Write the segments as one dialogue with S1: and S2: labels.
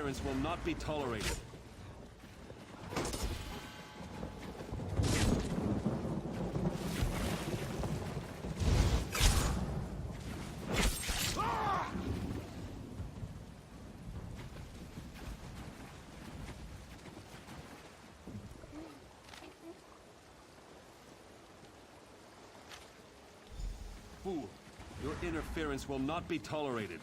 S1: interference will not be tolerated. Fool, your interference will not be tolerated.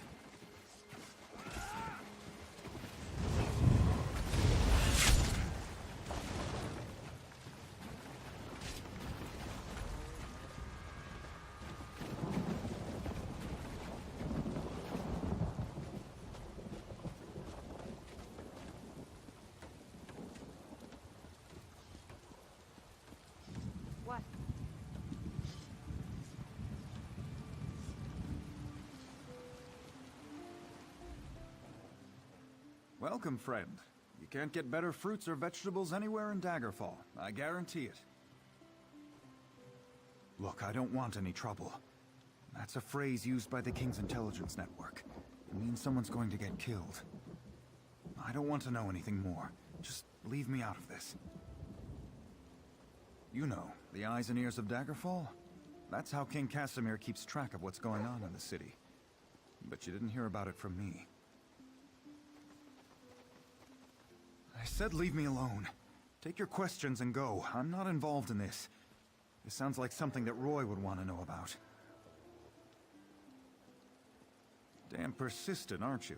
S2: What?
S3: Welcome, friend. You can't get better fruits or vegetables anywhere in Daggerfall. I guarantee it. Look, I don't want any trouble. That's a phrase used by the King's intelligence network. It means someone's going to get killed. I don't want to know anything more. Just leave me out of this. You know, the eyes and ears of Daggerfall? That's how King Casimir keeps track of what's going on in the city. But you didn't hear about it from me. I said leave me alone. Take your questions and go. I'm not involved in this. This sounds like something that Roy would want to know about. Damn persistent, aren't you?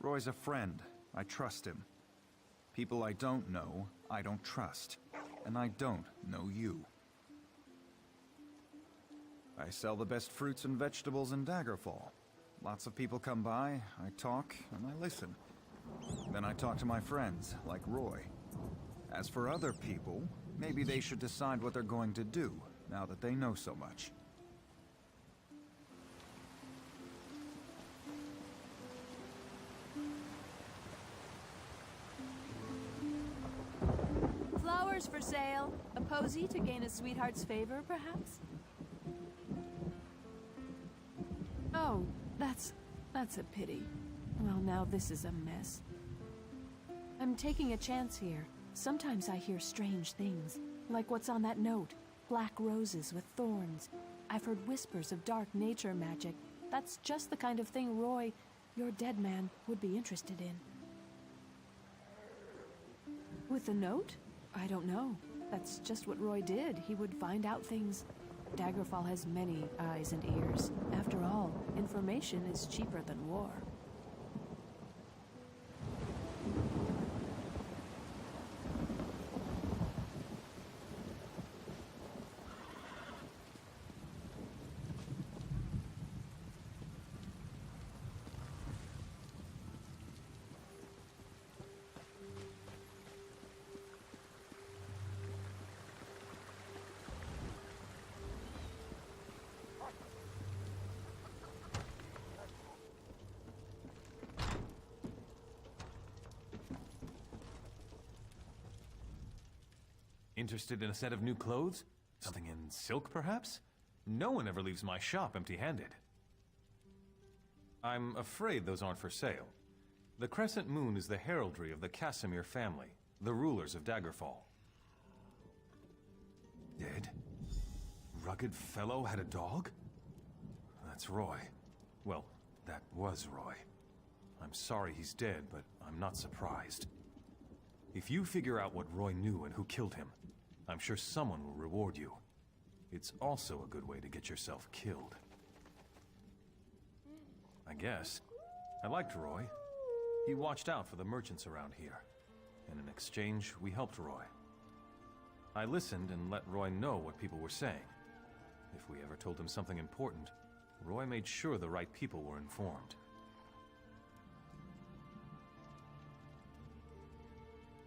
S3: Roy's a friend. I trust him. People I don't know, I don't trust. And I don't know you. I sell the best fruits and vegetables in Daggerfall. Lots of people come by, I talk, and I listen. Then I talk to my friends, like Roy. As for other people, maybe they should decide what they're going to do, now that they know so much.
S2: Flowers for sale. A posy to gain a sweetheart's favor, perhaps? Oh, that's a pity. Well, now this is a mess. I'm taking a chance here. Sometimes I hear strange things, like what's on that note. Black roses with thorns. I've heard whispers of dark nature magic. That's just the kind of thing Roy, your dead man, would be interested in. With the note? I don't know. That's just what Roy did. He would find out things. Daggerfall has many eyes and ears. After all, information is cheaper than war.
S1: Interested in a set of new clothes? Something in silk, perhaps? No one ever leaves my shop empty-handed. I'm afraid those aren't for sale. The Crescent Moon is the heraldry of the Casimir family, the rulers of Daggerfall. Dead? Rugged fellow had a dog? That's Roy. Well, that was Roy. I'm sorry he's dead, but I'm not surprised. If you figure out what Roy knew and who killed him, I'm sure someone will reward you. It's also a good way to get yourself killed. I guess. I liked Roy. He watched out for the merchants around here. And in exchange, we helped Roy. I listened and let Roy know what people were saying. If we ever told him something important, Roy made sure the right people were informed.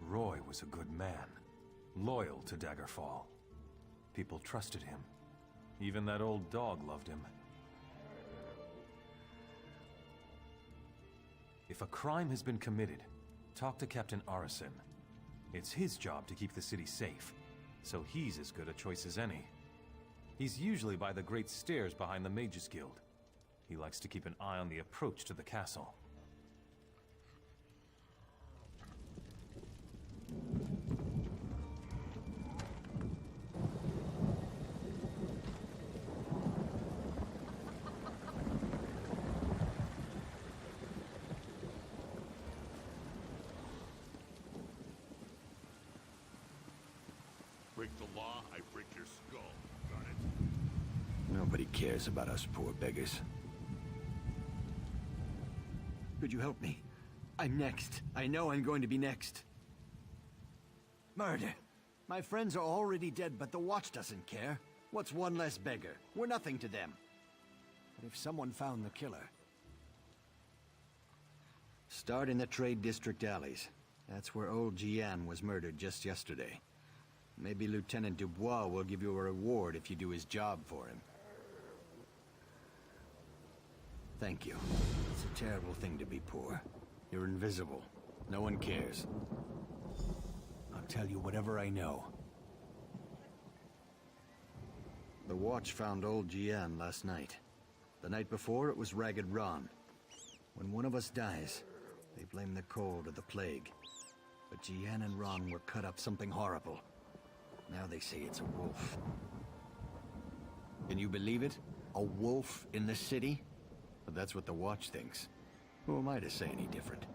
S1: Roy was a good man, loyal to Daggerfall. People trusted him. Even that old dog loved him. If a crime has been committed, talk to Captain Arison. It's his job to keep the city safe, so he's as good a choice as any. He's usually by the great stairs behind the Mages Guild. He likes to keep an eye on the approach to the castle.
S4: Nobody cares about us poor beggars.
S5: Could you help me? I'm next. I know I'm going to be next. Murder! My friends are already dead, but the Watch doesn't care. What's one less beggar? We're nothing to them. But if someone found the killer... Start in the Trade District alleys. That's where old Gian was murdered just yesterday. Maybe Lieutenant Dubois will give you a reward if you do his job for him. Thank you. It's a terrible thing to be poor. You're invisible. No one cares. I'll tell you whatever I know. The Watch found old Gian last night. The night before, it was Ragged Ron. When one of us dies, they blame the cold or the plague. But Gian and Ron were cut up something horrible. Now they say it's a wolf. Can you believe it? A wolf in the city? But that's what the Watch thinks. Who am I to say any different?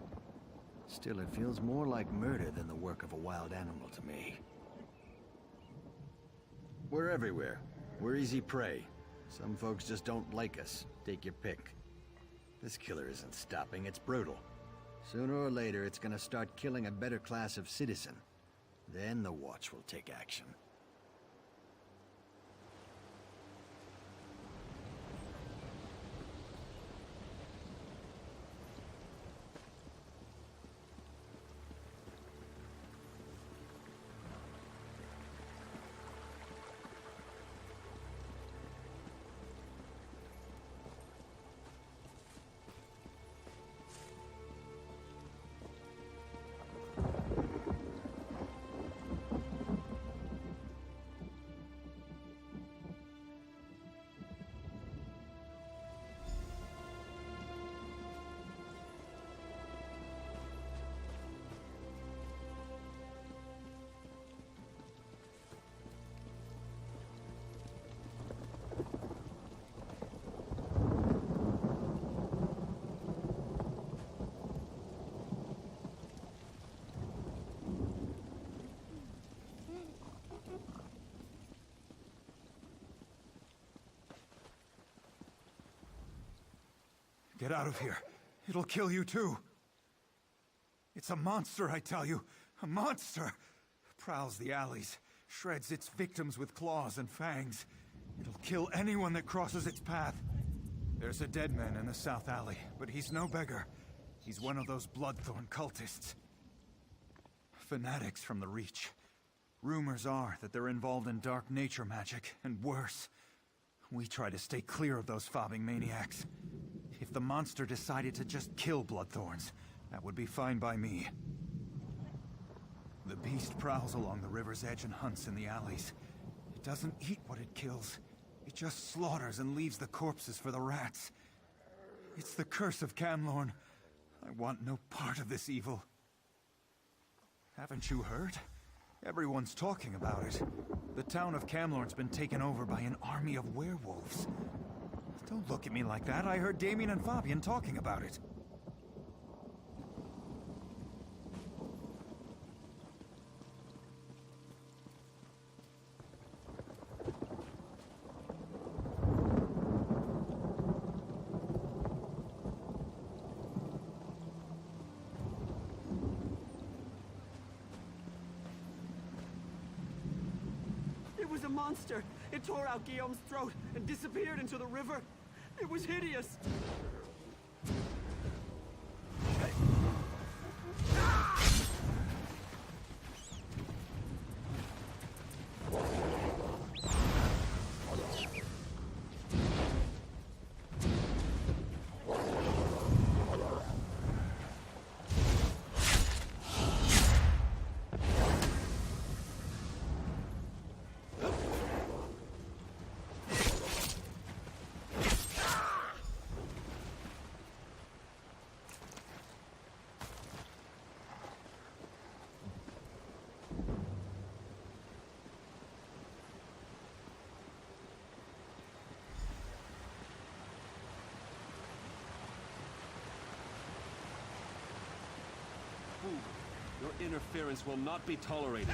S5: Still, it feels more like murder than the work of a wild animal to me. We're everywhere. We're easy prey. Some folks just don't like us. Take your pick. This killer isn't stopping, it's brutal. Sooner or later, it's gonna start killing a better class of citizen. Then the Watch will take action.
S3: Get out of here. It'll kill you too. It's a monster, I tell you. A monster! Prowls the alleys, shreds its victims with claws and fangs. It'll kill anyone that crosses its path. There's a dead man in the south alley, but he's no beggar. He's one of those Bloodthorn cultists. Fanatics from the Reach. Rumors are that they're involved in dark nature magic, and worse. We try to stay clear of those fobbing maniacs. If the monster decided to just kill Bloodthorns, that would be fine by me. The beast prowls along the river's edge and hunts in the alleys. It doesn't eat what it kills. It just slaughters and leaves the corpses for the rats. It's the curse of Camlorn. I want no part of this evil. Haven't you heard? Everyone's talking about it. The town of Camlorn's been taken over by an army of werewolves. Don't look at me like that. I heard Damien and Fabian talking about it.
S6: It was a monster. It tore out Guillaume's throat and disappeared into the river. It was hideous.
S7: Your interference will not be tolerated.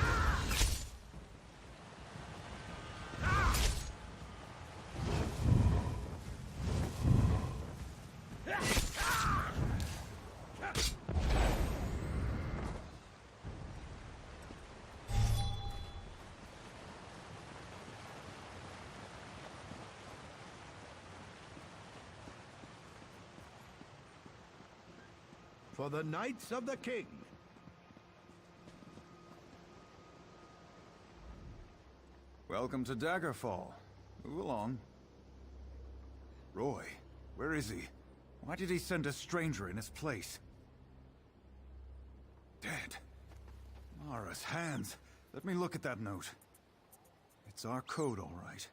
S8: for the Knights of the King.
S3: Welcome to Daggerfall. Move along. Roy, where is he? Why did he send a stranger in his place? Dead. Mara's hands. Let me look at that note. It's our code, all right.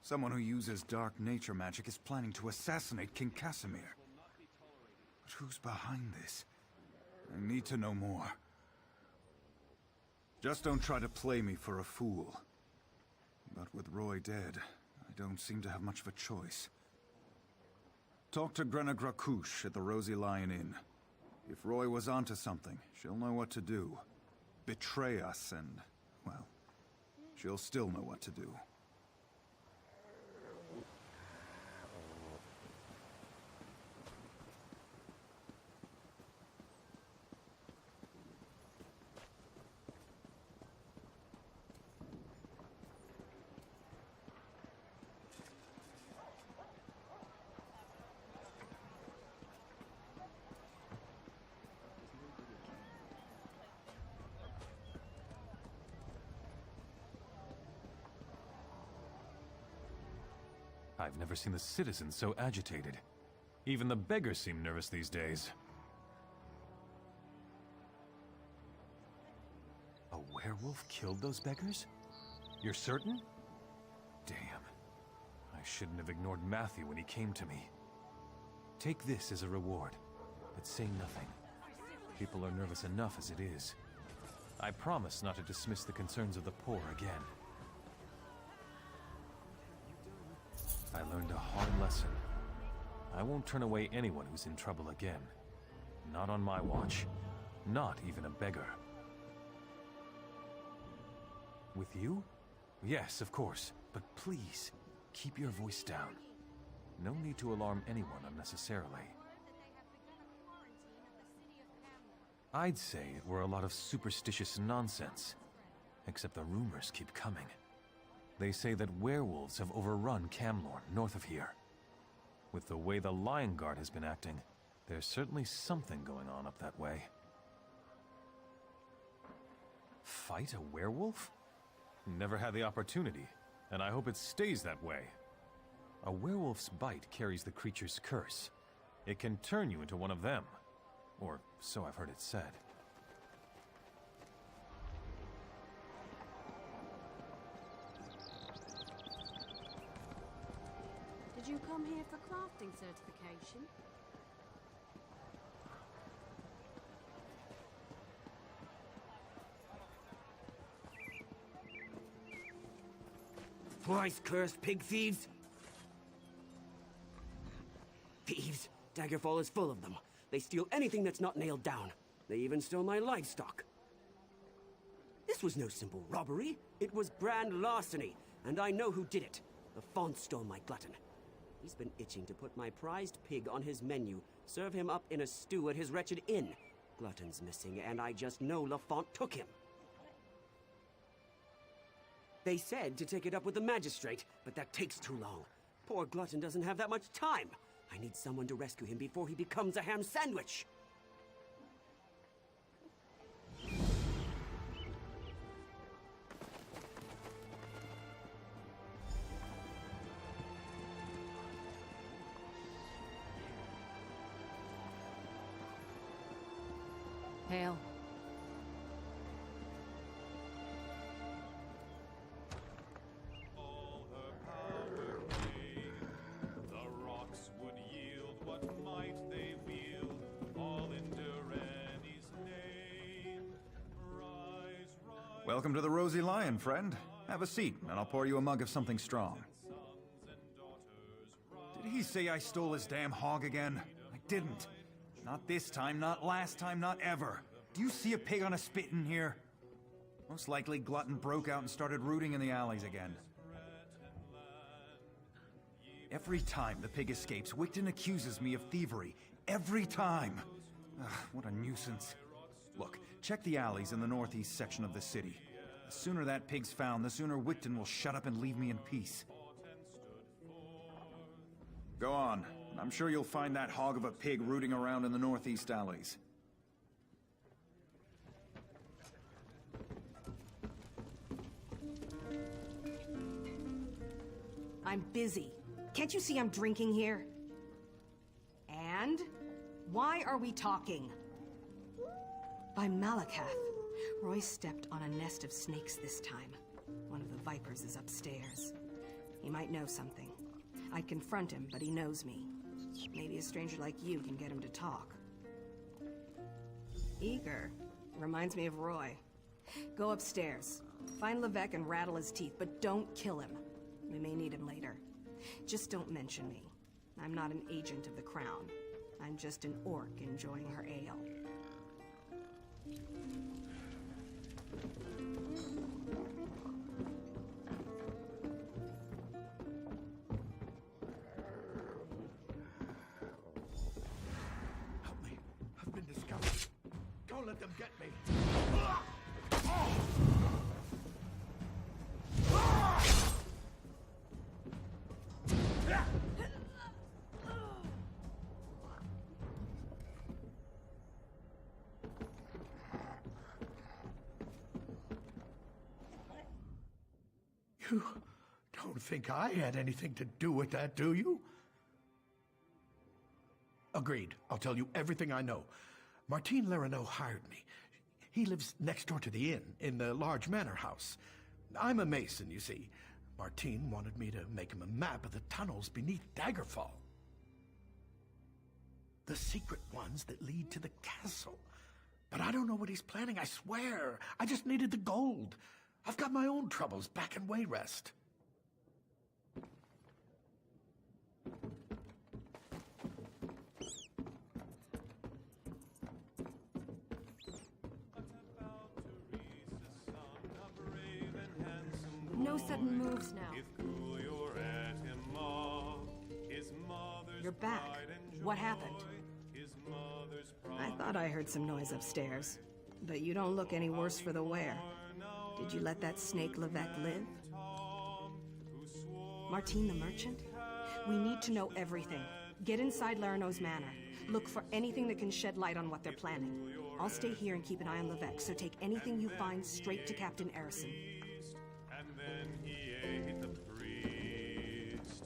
S3: Someone who uses dark nature magic is planning to assassinate King Casimir. But who's behind this? I need to know more. Just don't try to play me for a fool. But with Roy dead, I don't seem to have much of a choice. Talk to Glenumbra at the Rosy Lion Inn. If Roy was onto something, she'll know what to do. Betray us and, well, she'll still know what to do.
S1: I've never seen the citizens so agitated. Even the beggars seem nervous these days. A werewolf killed those beggars? You're certain? Damn. I shouldn't have ignored Matthew when he came to me. Take this as a reward, but say nothing. People are nervous enough as it is. I promise not to dismiss the concerns of the poor again. I learned a hard lesson. I won't turn away anyone who's in trouble again. Not on my watch. Not even a beggar. With you? Yes, of course. But please, keep your voice down. No need to alarm anyone unnecessarily. I'd say it were a lot of superstitious nonsense. Except the rumors keep coming. They say that werewolves have overrun Camlorn, north of here. With the way the Lion Guard has been acting, there's certainly something going on up that way. Fight a werewolf? Never had the opportunity, and I hope it stays that way. A werewolf's bite carries the creature's curse. It can turn you into one of them. Or so I've heard it said.
S9: Did you come here for crafting certification?
S6: Thrice-cursed pig thieves! Thieves! Daggerfall is full of them. They steal anything that's not nailed down. They even stole my livestock. This was no simple robbery. It was grand larceny, and I know who did it. The Font stole my glutton. He's been itching to put my prized pig on his menu, serve him up in a stew at his wretched inn. Glutton's missing, and I just know Lafont took him. They said to take it up with the magistrate, but that takes too long. Poor Glutton doesn't have that much time. I need someone to rescue him before he becomes a ham sandwich.
S2: Hail.
S10: All her power gave, the rocks would yield what might they wield, all in Durrani's name. Rise, rise.
S3: Welcome to the Rosy Lion, friend. Have a seat, and I'll pour you a mug of something strong. Did he say I stole his damn hog again? I didn't. Not this time, not last time, not ever. Do you see a pig on a spit in here? Most likely Glutton broke out and started rooting in the alleys again. Every time the pig escapes, Wigton accuses me of thievery. Every time! Ugh, what a nuisance. Look, check the alleys in the northeast section of the city. The sooner that pig's found, the sooner Wigton will shut up and leave me in peace. Go on. I'm sure you'll find that hog of a pig rooting around in the northeast alleys.
S8: I'm busy. Can't you see I'm drinking here? And? Why are we talking? By Malakath. Roy stepped on a nest of snakes this time. One of the vipers is upstairs. He might know something. I'd confront him, but he knows me. Maybe a stranger like you can get him to talk. Eager. Reminds me of Roy. Go upstairs. Find Levesque and rattle his teeth, but don't kill him. We may need him later. Just don't mention me. I'm not an agent of the Crown. I'm just an orc enjoying her ale.
S4: Help me. I've been discovered. Don't let them get me. You don't think I had anything to do with that, do you? Agreed. I'll tell you everything I know. Martin Lerino hired me. He lives next door to the inn, in the large manor house. I'm a mason, you see. Martin wanted me to make him a map of the tunnels beneath Daggerfall. The secret ones that lead to the castle. But I don't know what he's planning, I swear. I just needed the gold. I've got my own troubles back in Wayrest.
S9: No sudden moves now.
S8: You're back. What happened? I thought I heard some noise upstairs. But you don't look any worse for the wear. Did you let that snake Levesque live? Martin the merchant? We need to know everything. Get inside Lerino's manor. Look for anything that can shed light on what they're planning. I'll stay here and keep an eye on Levesque, so take anything you find straight to Captain Erison.
S10: And then he ate the priest.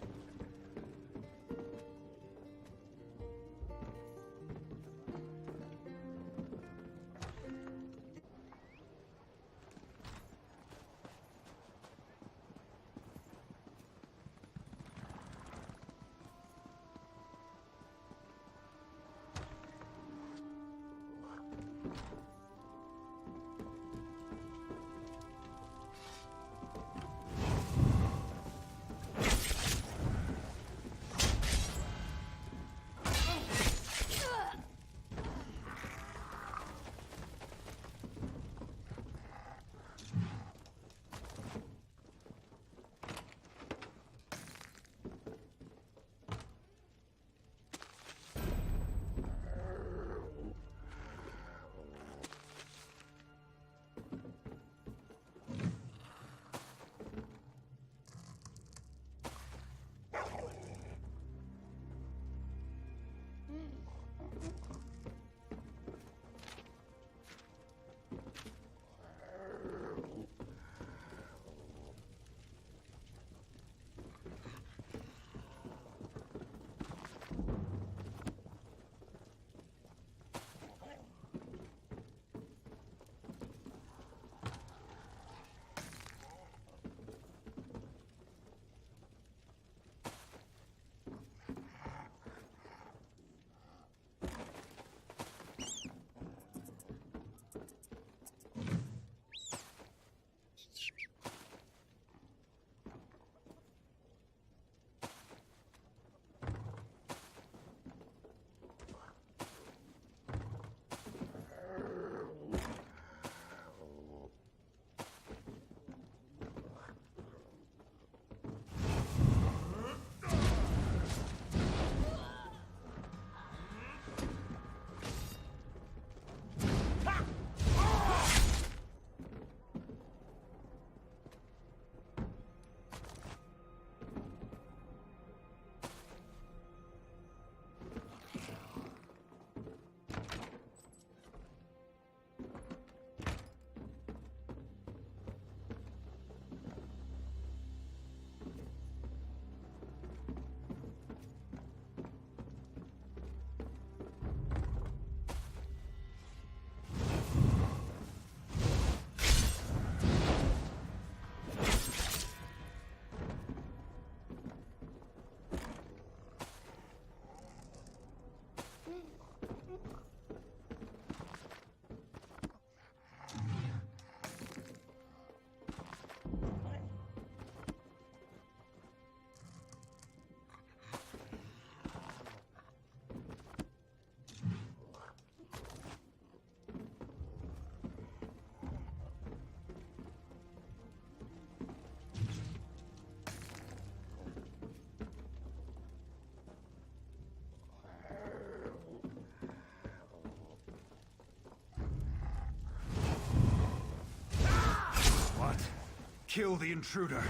S3: Kill the intruder.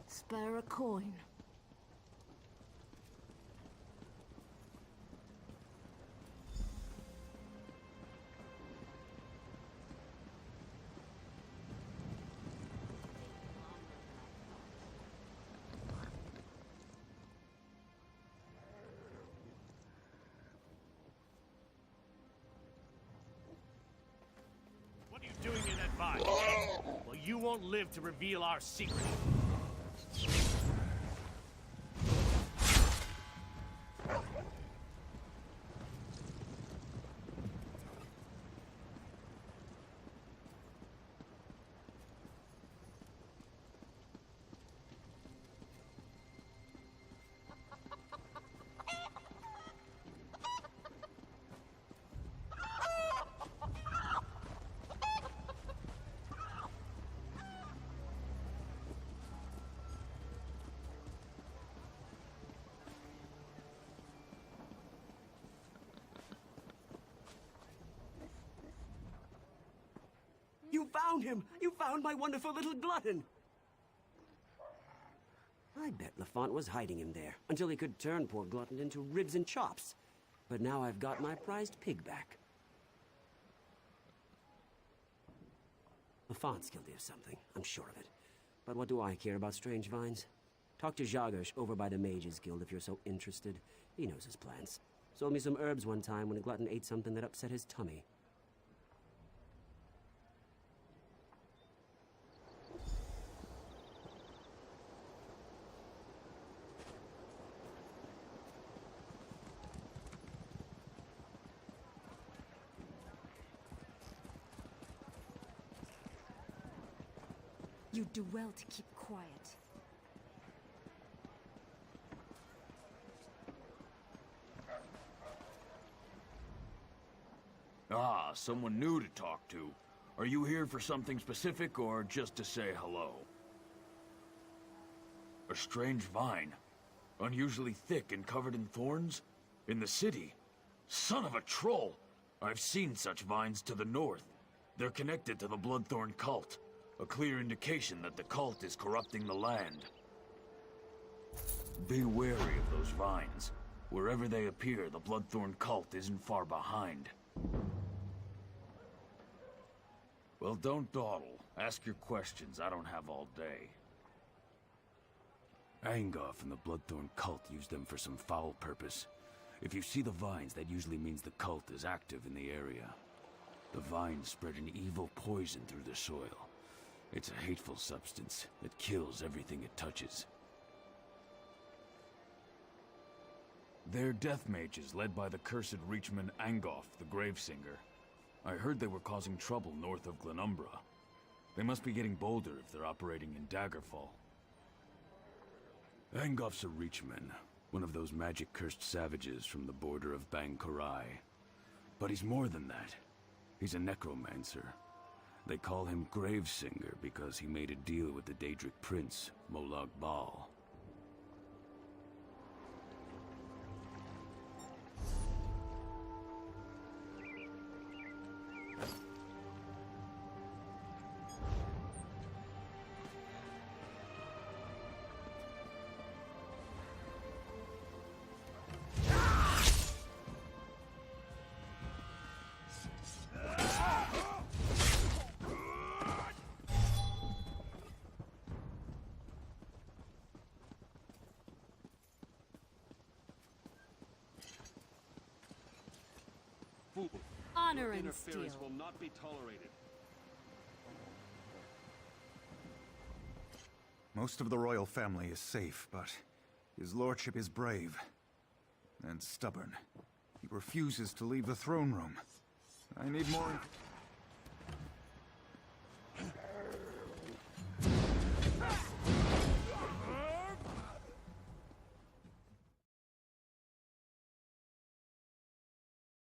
S9: Spare a coin.
S11: What are you doing in that vine? Well, you won't live to reveal our secret.
S6: You found him! You found my wonderful little glutton! I bet Lafont was hiding him there, until he could turn poor glutton into ribs and chops. But now I've got my prized pig back. Lafont's guilty of something, I'm sure of it. But what do I care about strange vines? Talk to Jagersh over by the Mages Guild if you're so interested. He knows his plans. Sold me some herbs one time when a glutton ate something that upset his tummy.
S9: You do well to keep quiet.
S12: Ah, someone new to talk to. Are you here for something specific, or just to say hello? A strange vine. Unusually thick and covered in thorns? In the city? Son of a troll! I've seen such vines to the north. They're connected to the Bloodthorn cult. A clear indication that the cult is corrupting the land. Be wary of those vines. Wherever they appear, the Bloodthorn cult isn't far behind. Well, don't dawdle. Ask your questions. I don't have all day. Angoff and the Bloodthorn cult use them for some foul purpose. If you see the vines, that usually means the cult is active in the area. The vines spread an evil poison through the soil. It's a hateful substance that kills everything it touches. They're death mages led by the cursed Reachman Angoff, the Gravesinger. I heard they were causing trouble north of Glenumbra. They must be getting bolder if they're operating in Daggerfall. Angof's a Reachman, one of those magic-cursed savages from the border of Bang-Korai. But he's more than that. He's a necromancer. They call him Gravesinger because he made a deal with the Daedric prince, Molag Bal.
S7: Fool.
S9: Honor and
S7: Interference
S9: steel.
S7: will not be tolerated.
S3: Most of the royal family is safe, but his lordship is brave and stubborn. He refuses to leave the throne room. I need more...